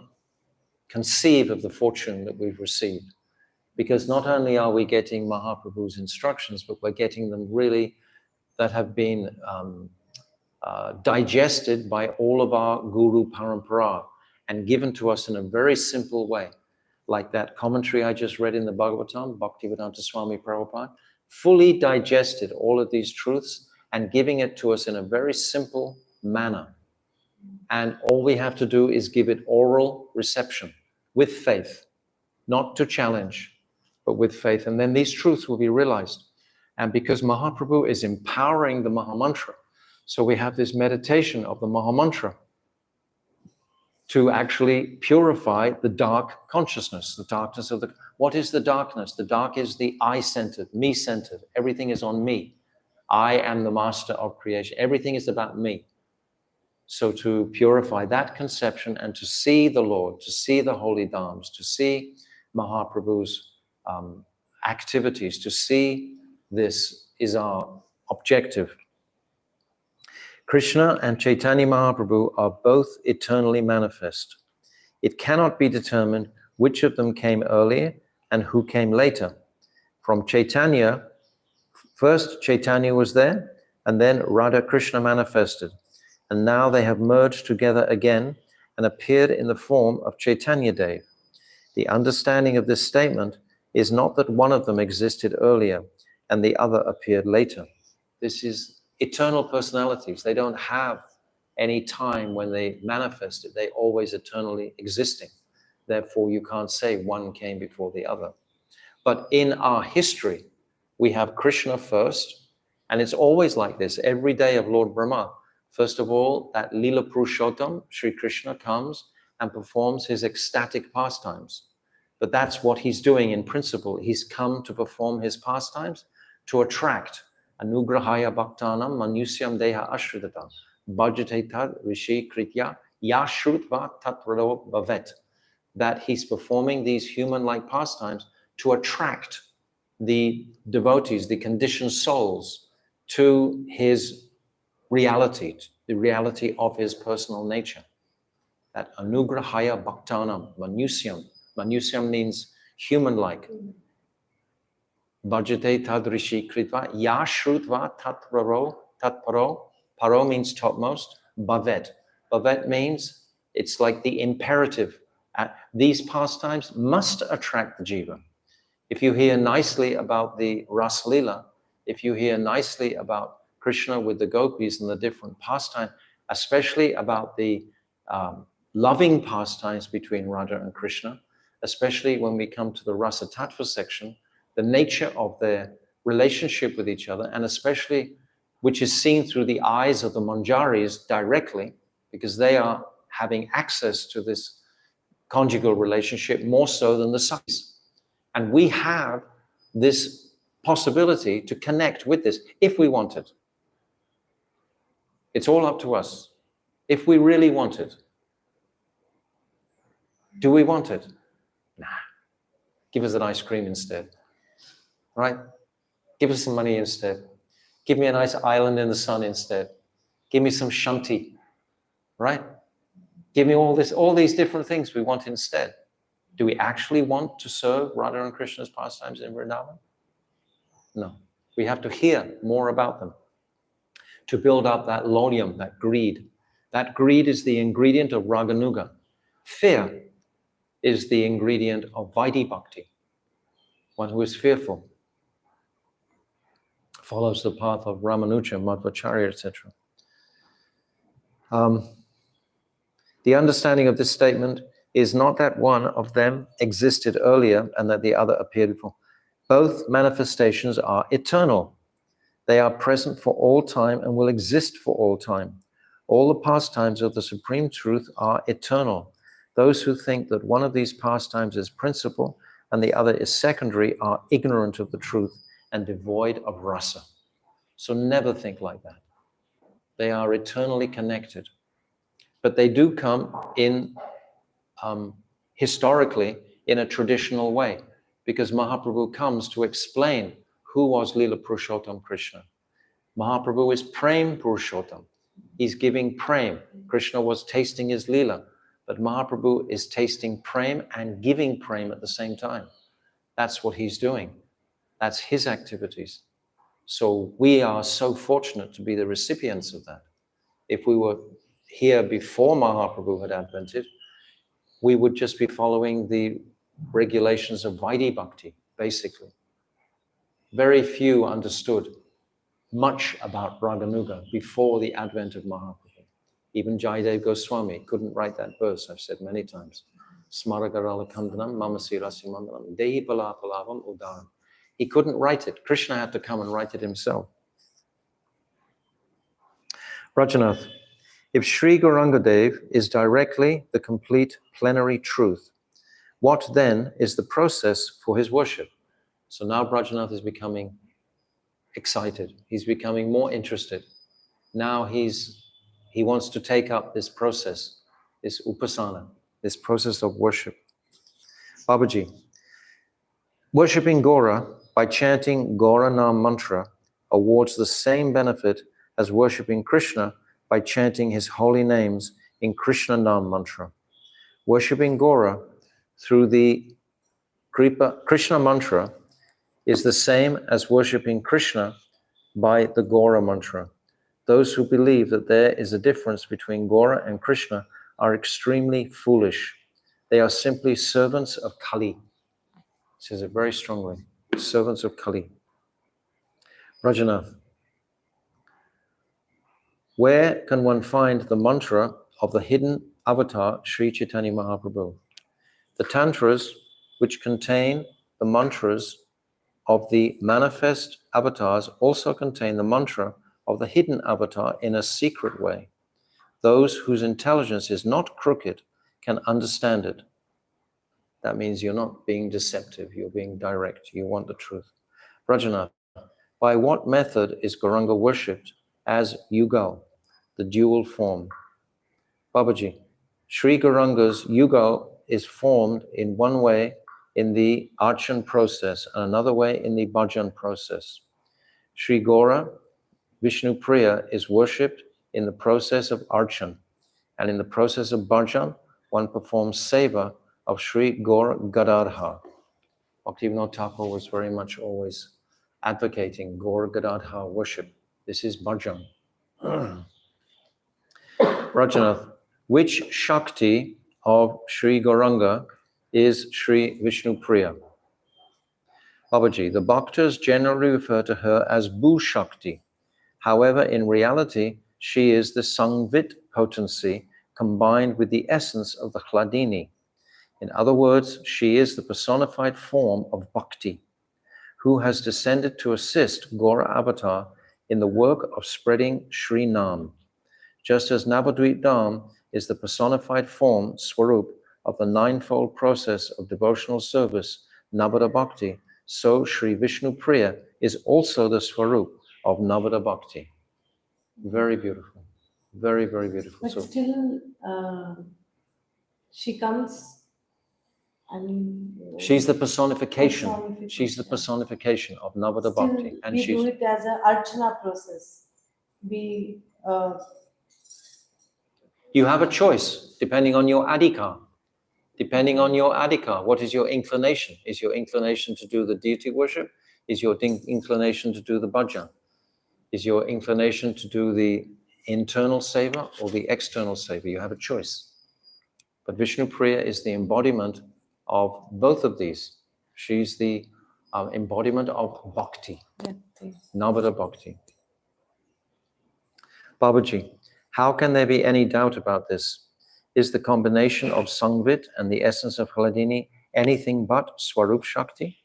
conceive of the fortune that we've received, because not only are we getting Mahaprabhu's instructions, but we're getting them really that have been digested by all of our Guru Parampara and given to us in a very simple way. Like that commentary I just read in the Bhagavatam, Bhaktivedanta Swami Prabhupada, fully digested all of these truths and giving it to us in a very simple manner. And all we have to do is give it oral reception with faith, not to challenge, but with faith. And then these truths will be realized. And because Mahaprabhu is empowering the Mahamantra, so we have this meditation of the Mahamantra to actually purify the dark consciousness, the darkness of the... What is the darkness? The dark is the I-centered, me-centered. Everything is on me. I am the master of creation. Everything is about me. So to purify that conception and to see the Lord, to see the holy dhams, to see Mahaprabhu's activities, to see this is our objective. Krishna and Chaitanya Mahaprabhu are both eternally manifest. It cannot be determined which of them came earlier and who came later. From Chaitanya, first Chaitanya was there, and then Radha Krishna manifested. And now they have merged together again and appeared in the form of Chaitanya Dev. The understanding of this statement is not that one of them existed earlier and the other appeared later. This is eternal personalities. They don't have any time when they manifested. They always eternally existing. Therefore, you can't say one came before the other. But in our history, we have Krishna first, and it's always like this. Every day of Lord Brahma, first of all, that Lila Purushottam, Sri Krishna, comes and performs his ecstatic pastimes. But that's what he's doing in principle. He's come to perform his pastimes to attract Anugrahaya Bhaktanam Manusyam Deha Ashridatam Bhajate Tad Rishi Kritya Yashrutva Tatrado Bhavet. That he's performing these human-like pastimes to attract the devotees, the conditioned souls, to his reality, the reality of his personal nature. That Anugrahaya Bhaktanam Manusyam. Manusyam means human-like. Bhajate tadrishi kritva yashrutva tatparo. Paro means topmost. Bhavet. Bhavet means it's like the imperative These pastimes must attract the jiva. If you hear nicely about the Ras Lila, if you hear nicely about Krishna with the gopis and the different pastimes, especially about the loving pastimes between Radha and Krishna, especially when we come to the Rasa Tattva section, the nature of their relationship with each other, and especially which is seen through the eyes of the Manjaris directly, because they are having access to this conjugal relationship more so than the Sakhis. And we have this possibility to connect with this if we want it. It's all up to us. If we really want it. Do we want it? Nah. Give us an ice cream instead. Right? Give us some money instead. Give me a nice island in the sun instead. Give me some shanti. Right? Give me all these different things we want instead. Do we actually want to serve Radha and Krishna's pastimes in Vrindavan? No. We have to hear more about them to build up that lonium, that greed. That greed is the ingredient of Raganuga. Fear is the ingredient of Vaidhi Bhakti. One who is fearful follows the path of Ramanuja, Madhvacharya, etc. The understanding of this statement is not that one of them existed earlier and that the other appeared before. Both manifestations are eternal. They are present for all time and will exist for all time. All the pastimes of the Supreme Truth are eternal. Those who think that one of these pastimes is principal and the other is secondary are ignorant of the truth and devoid of rasa. So never think like that. They are eternally connected. But they do come in historically in a traditional way, because Mahaprabhu comes to explain who was Lila Purushottam Krishna. Mahaprabhu is Prem Purushottam. He's giving Prem. Krishna was tasting his Lila, but Mahaprabhu is tasting Prem and giving Prem at the same time. That's what he's doing. That's his activities. So we are so fortunate to be the recipients of that. If we were here before Mahaprabhu had advented, we would just be following the regulations of Vaidhi Bhakti, basically. Very few understood much about Raganuga before the advent of Mahaprabhu. Even Jaiva Goswami couldn't write that verse, I've said many times. Smaragarala Kandanam Mamasirasi Mandalam Dehi Palapalavam Udaram. He couldn't write it. Krishna had to come and write it himself. Rajanath, if Sri Gaurangadev is directly the complete plenary truth, what then is the process for his worship? So now Rajanath is becoming excited. He's becoming more interested. Now he wants to take up this process, this upasana, this process of worship. Babaji, worshipping Gaura by chanting Gaura Nam mantra awards the same benefit as worshipping Krishna by chanting his holy names in Krishna Nam mantra. Worshipping Gaura through the Krishna mantra is the same as worshipping Krishna by the Gaura mantra. Those who believe that there is a difference between Gaura and Krishna are extremely foolish. They are simply servants of Kali. Says it very strongly. Servants of Kali. Rajanath, where can one find the mantra of the hidden avatar Sri Chaitanya Mahaprabhu? The tantras, which contain the mantras of the manifest avatars, also contain the mantra of the hidden avatar in a secret way. Those whose intelligence is not crooked can understand it. That means you're not being deceptive, you're being direct, you want the truth. Rajanath, by what method is Gauranga worshipped as Yugal, the dual form? Babaji, Sri Gauranga's Yugal is formed in one way in the Archan process and another way in the Bhajan process. Sri Gaura, Vishnu Priya, is worshipped in the process of Archan, and in the process of Bhajan, one performs seva of Sri Gaur Gadadhar. Bhaktivinoda Thakur was very much always advocating Gaur Gadadhar worship. This is Bhajan. Rajanath, which Shakti of Sri Gauranga is Sri Vishnu Priya. Babaji, the Bhaktas generally refer to her as Bhu Shakti. However, in reality, she is the Sangvit potency combined with the essence of the Hladini. In other words, she is the personified form of Bhakti, who has descended to assist Gaura Avatar in the work of spreading Sri Nam. Just as Navadvip Dham is the personified form, Swarup, of the ninefold process of devotional service, Navada Bhakti, so Sri Vishnu Priya is also the Swarup of Navada Bhakti. Very beautiful. Very, very beautiful. But So still, she comes, I mean... she's the personification. Personification. She's the personification of Navada Still, Bhakti. And we she's... do it as an archana process. You have a choice, depending on your adhikar. Depending on your adhikar, what is your inclination? Is your inclination to do the deity worship? Is your inclination to do the bhajan? Is your inclination to do the internal seva or the external seva? You have a choice. But Vishnu Priya is the embodiment of both of these. She's the embodiment of bhakti, Navada Bhakti. Babaji, how can there be any doubt about this? Is the combination of Sangvit and the essence of Hladini anything but Swarup Shakti?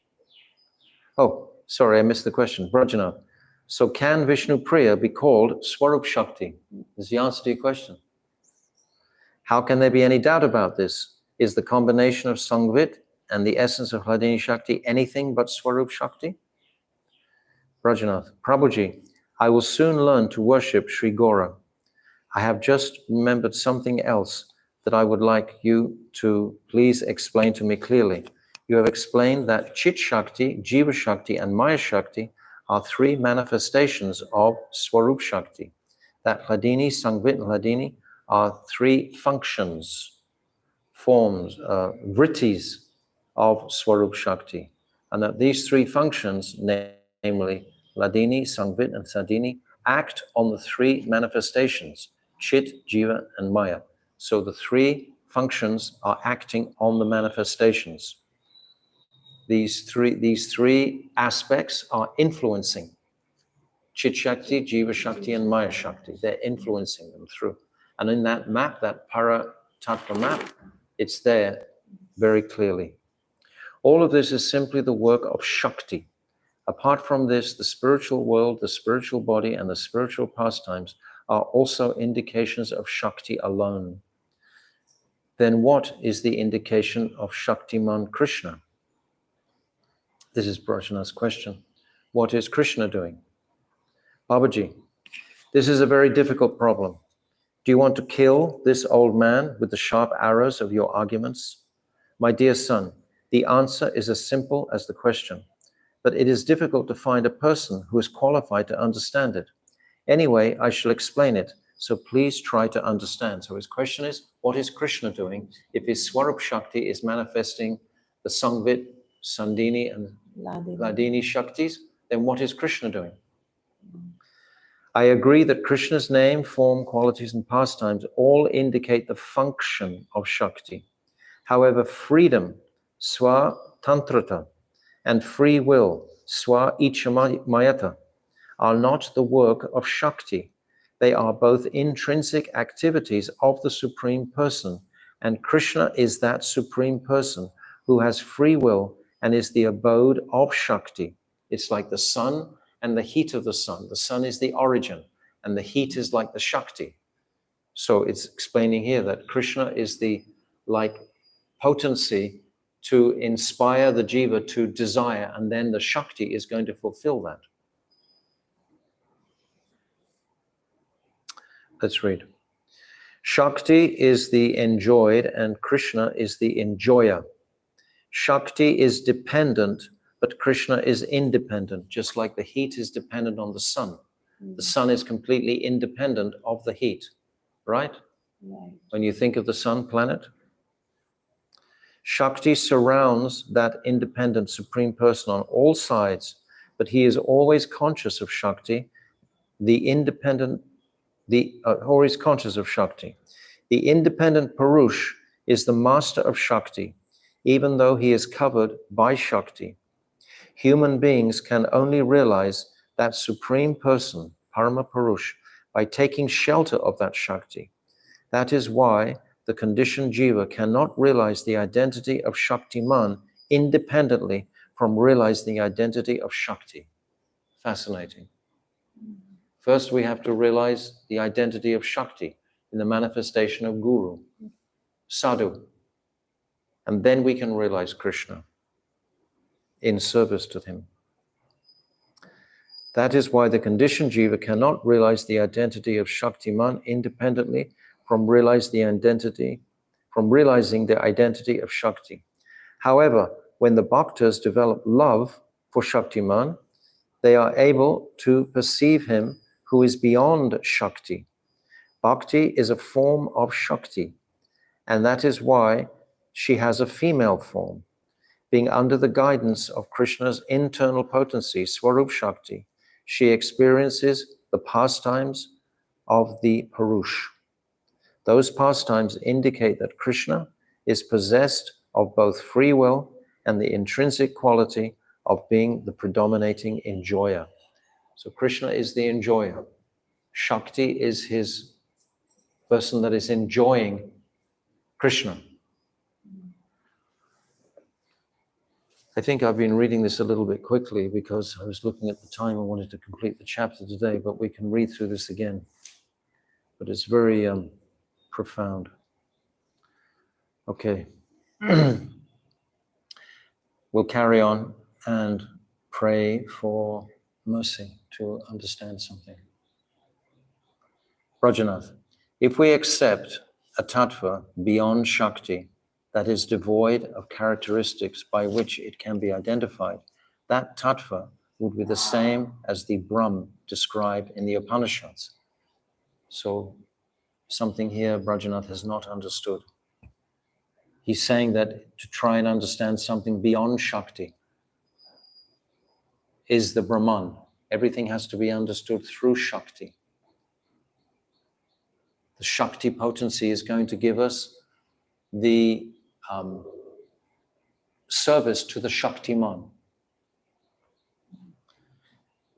Oh, sorry, I missed the question. Brajanath, so can Vishnu Priya be called Swarup Shakti? Is the answer to your question. How can there be any doubt about this? Is the combination of Sangvit and the essence of Hladini Shakti anything but Swarup Shakti? Brajanath, Prabhuji, I will soon learn to worship Sri Gaura. I have just remembered something else that I would like you to please explain to me clearly. You have explained that Chit Shakti, Jiva Shakti, and Maya Shakti are three manifestations of Swarup Shakti. That Hladini, Sangvit, and Hladini are three functions, forms, vrittis of Swarup Shakti. And that these three functions, namely Hladini, Sangvit, and Sadhini, act on the three manifestations, Chit, Jiva, and Maya. So the three functions are acting on the manifestations. These three aspects are influencing Chit Shakti, Jiva Shakti, and Maya Shakti. They're influencing them through. And in that map, that Para Tattva map, it's there very clearly. All of this is simply the work of Shakti. Apart from this, the spiritual world, the spiritual body, and the spiritual pastimes are also indications of Shakti alone. Then what is the indication of Shaktiman Krishna? This is Brajanath's question. What is Krishna doing? Babaji, this is a very difficult problem. Do you want to kill this old man with the sharp arrows of your arguments? My dear son, the answer is as simple as the question, but it is difficult to find a person who is qualified to understand it. Anyway, I shall explain it, so please try to understand. So his question is, what is Krishna doing if his Swarup Shakti is manifesting the Sangvit, Sandhini, and Hladini Shaktis? Then what is Krishna doing? I agree that Krishna's name, form, qualities, and pastimes all indicate the function of Shakti. However, freedom, swa-tantrata, and free will, swa-ichamayata, are not the work of Shakti. They are both intrinsic activities of the Supreme Person, and Krishna is that Supreme Person who has free will and is the abode of Shakti. It's like the sun and the heat of the sun. The sun is the origin, and the heat is like the Shakti. So it's explaining here that Krishna is the potency to inspire the jiva to desire, and then the Shakti is going to fulfill that. Let's read. Shakti is the enjoyed and Krishna is the enjoyer. Shakti is dependent, but Krishna is independent, just like the heat is dependent on the sun. The sun is completely independent of the heat, right? When you think of the sun planet, Shakti surrounds that independent Supreme Person on all sides, but he is always conscious of Shakti, always conscious of Shakti. The independent Purush is the master of Shakti, even though he is covered by Shakti. Human beings can only realize that supreme person, Parama Purush, by taking shelter of that Shakti. That is why the conditioned Jiva cannot realize the identity of Shaktiman independently from realizing the identity of Shakti. Fascinating. First, we have to realize the identity of Shakti in the manifestation of Guru, Sadhu. And then we can realize Krishna in service to him. That is why the conditioned Jiva cannot realize the identity of Shaktiman independently from realizing the identity of Shakti. However, when the bhaktas develop love for Shaktiman, they are able to perceive him who is beyond Shakti. Bhakti is a form of Shakti, and that is why she has a female form. Being under the guidance of Krishna's internal potency, Swarup Shakti, she experiences the pastimes of the Purush. Those pastimes indicate that Krishna is possessed of both free will and the intrinsic quality of being the predominating enjoyer. So Krishna is the enjoyer. Shakti is his person that is enjoying Krishna. I think I've been reading this a little bit quickly because I was looking at the time and wanted to complete the chapter today, but we can read through this again. But it's very profound. Okay. We'll carry on and pray for mercy to understand something. Rajanath, if we accept a tattva beyond Shakti that is devoid of characteristics by which it can be identified, that tattva would be the same as the Brahm described in the Upanishads. So something here Rajanath has not understood. He's saying that to try and understand something beyond Shakti is the Brahman. Everything has to be understood through Shakti. The Shakti potency is going to give us the service to the Shaktiman.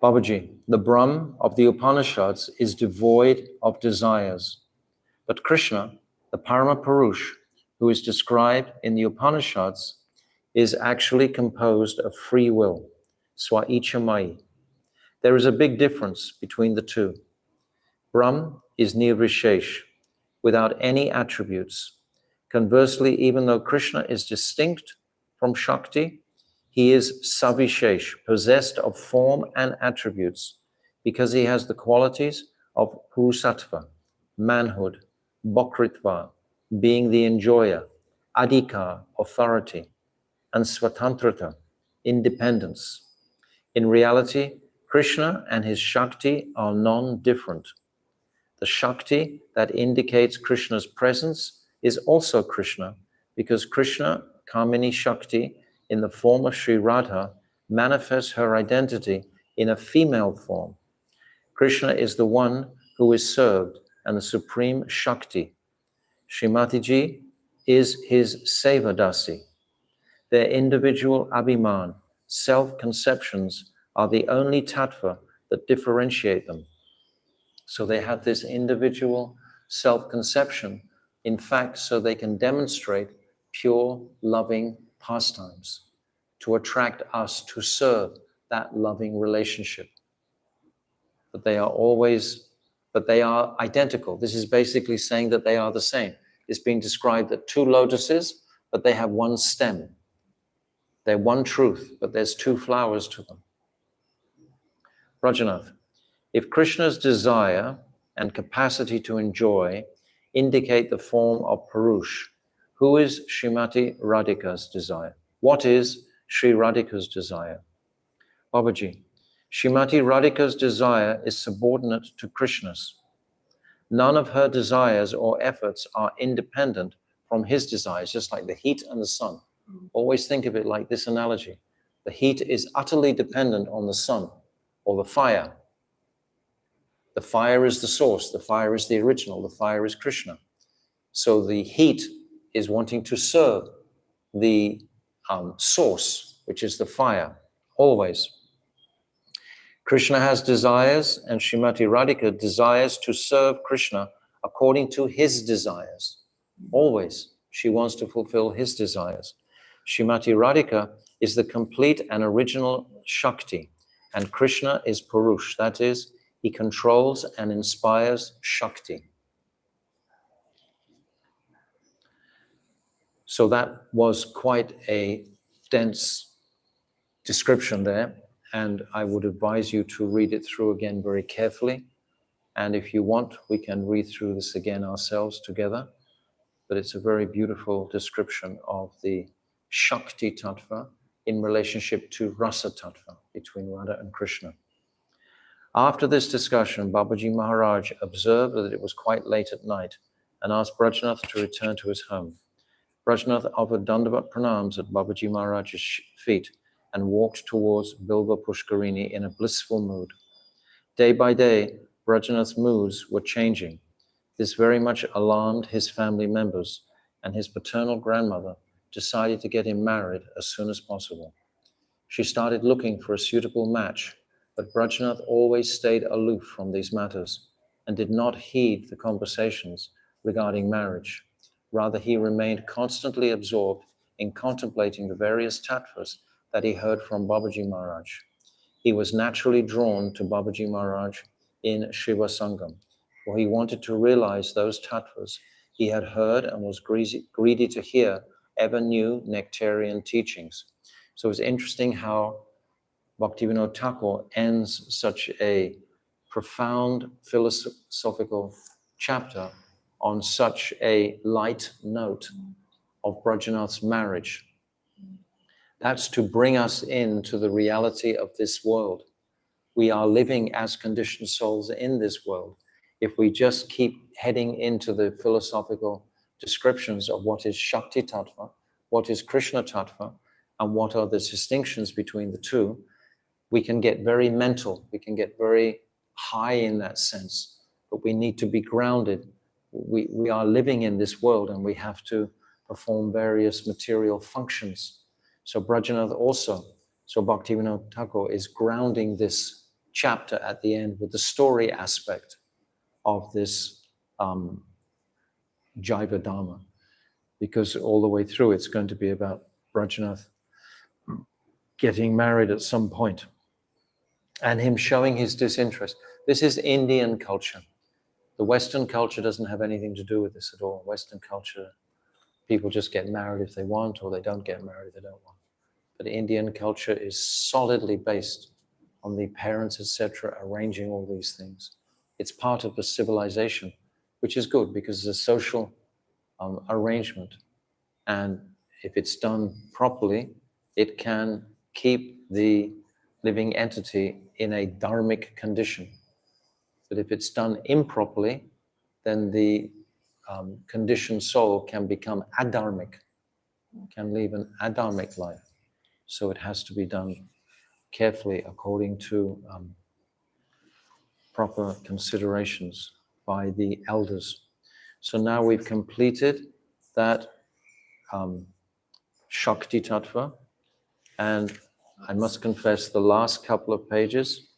Babaji, the Brahm of the Upanishads is devoid of desires. But Krishna, the Parama Purush, who is described in the Upanishads, is actually composed of free will, swa-icha-mayi. There is a big difference between the two. Brahm is nirvishesh, without any attributes. Conversely, even though Krishna is distinct from Shakti, he is savishesh, possessed of form and attributes, because he has the qualities of purusattva, manhood, bhokritva, being the enjoyer, adhikar, authority, and svatantrata, independence. In reality, Krishna and his Shakti are non-different. The Shakti that indicates Krishna's presence is also Krishna, because Krishna, Kamini Shakti, in the form of Sri Radha, manifests her identity in a female form. Krishna is the one who is served and the supreme Shakti. Srimati Ji is his Sevadasi. Their individual abhiman, self-conceptions, are the only tattva that differentiate them. So they have this individual self-conception, in fact, so they can demonstrate pure, loving pastimes to attract us to serve that loving relationship. But they are identical. This is basically saying that they are the same. It's being described that two lotuses, but they have one stem. They're one truth, but there's two flowers to them. Rajanath, if Krishna's desire and capacity to enjoy indicate the form of Purush, who is Srimati Radhika's desire? What is Sri Radhika's desire? Babaji, Srimati Radhika's desire is subordinate to Krishna's. None of her desires or efforts are independent from his desires, just like the heat and the sun. Always think of it like this analogy. The heat is utterly dependent on the sun or the fire. The fire is the source, the fire is the original, the fire is Krishna. So the heat is wanting to serve the source, which is the fire, always. Krishna has desires, and Srimati Radhika desires to serve Krishna according to his desires. Always, she wants to fulfill his desires. Srimati Radhika is the complete and original Shakti, and Krishna is Purush, that is, he controls and inspires Shakti. So that was quite a dense description there, and I would advise you to read it through again very carefully. And if you want, we can read through this again ourselves together. But it's a very beautiful description of the Shakti Tattva in relationship to Rasa Tattva between Radha and Krishna. After this discussion, Babaji Maharaj observed that it was quite late at night and asked Brajnath to return to his home. Brajnath offered Dandavat pranams at Babaji Maharaj's feet and walked towards Bilva Pushkarini in a blissful mood. Day by day, Brajnath's moods were changing. This very much alarmed his family members, and his paternal grandmother decided to get him married as soon as possible. She started looking for a suitable match, but Brajnath always stayed aloof from these matters and did not heed the conversations regarding marriage. Rather, he remained constantly absorbed in contemplating the various tattvas that he heard from Babaji Maharaj. He was naturally drawn to Babaji Maharaj in Shiva Sangam, for he wanted to realize those tattvas he had heard and was greedy to hear ever new nectarian teachings. So it's interesting how Bhaktivinoda Thakur ends such a profound philosophical chapter on such a light note of Brajanath's marriage. That's to bring us into the reality of this world. We are living as conditioned souls in this world. If we just keep heading into the philosophical descriptions of what is Shakti Tattva, what is Krishna Tattva, and what are the distinctions between the two, we can get very mental, we can get very high in that sense, but we need to be grounded. We are living in this world and we have to perform various material functions. So Brajanath also, so Bhaktivinoda Thakur is grounding this chapter at the end with the story aspect of this Jaiva Dharma, because all the way through it's going to be about Brajanath getting married at some point and him showing his disinterest. This is Indian culture. The Western culture doesn't have anything to do with this at all. Western culture, people just get married if they want, or they don't get married if they don't want. But Indian culture is solidly based on the parents, etc., arranging all these things. It's part of the civilization, which is good because it's a social arrangement. And if it's done properly, it can keep the living entity in a dharmic condition. But if it's done improperly, then the conditioned soul can become adharmic, can live an adharmic life. So it has to be done carefully according to proper considerations by the elders. So now we've completed that Shakti Tattva, and I must confess the last couple of pages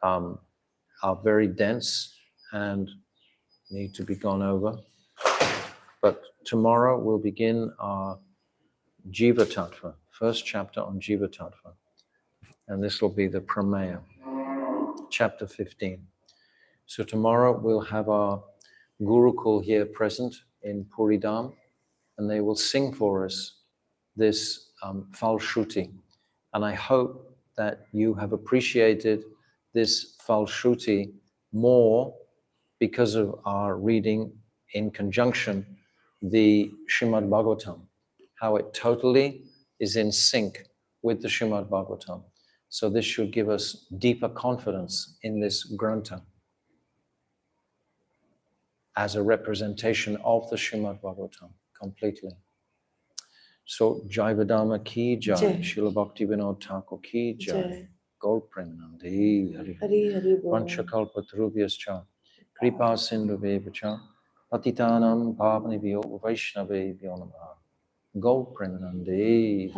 are very dense and need to be gone over. But tomorrow we'll begin our Jiva Tattva, first chapter on Jiva Tattva. And this will be the Prameya, chapter 15. So tomorrow we'll have our Gurukul here present in Puri Dham, and they will sing for us this Falshruti. And I hope that you have appreciated this Falshruti more because of our reading in conjunction the Srimad Bhagavatam, how it totally is in sync with the Srimad Bhagavatam. So this should give us deeper confidence in this Grantha as a representation of the Srimad Bhagavatam completely. So Jaiva Dharma ki jai, Srila Bhaktivinoda Thakur ki jai, Gaur Premanandi, Hari Hari, Hari Hari Bol. Vanchakalpatarubhyascha, Kripa Sindhu Vevacha, Patitanam Pavanebhyo Vaishnavebhyo Namaha. Go Premanande.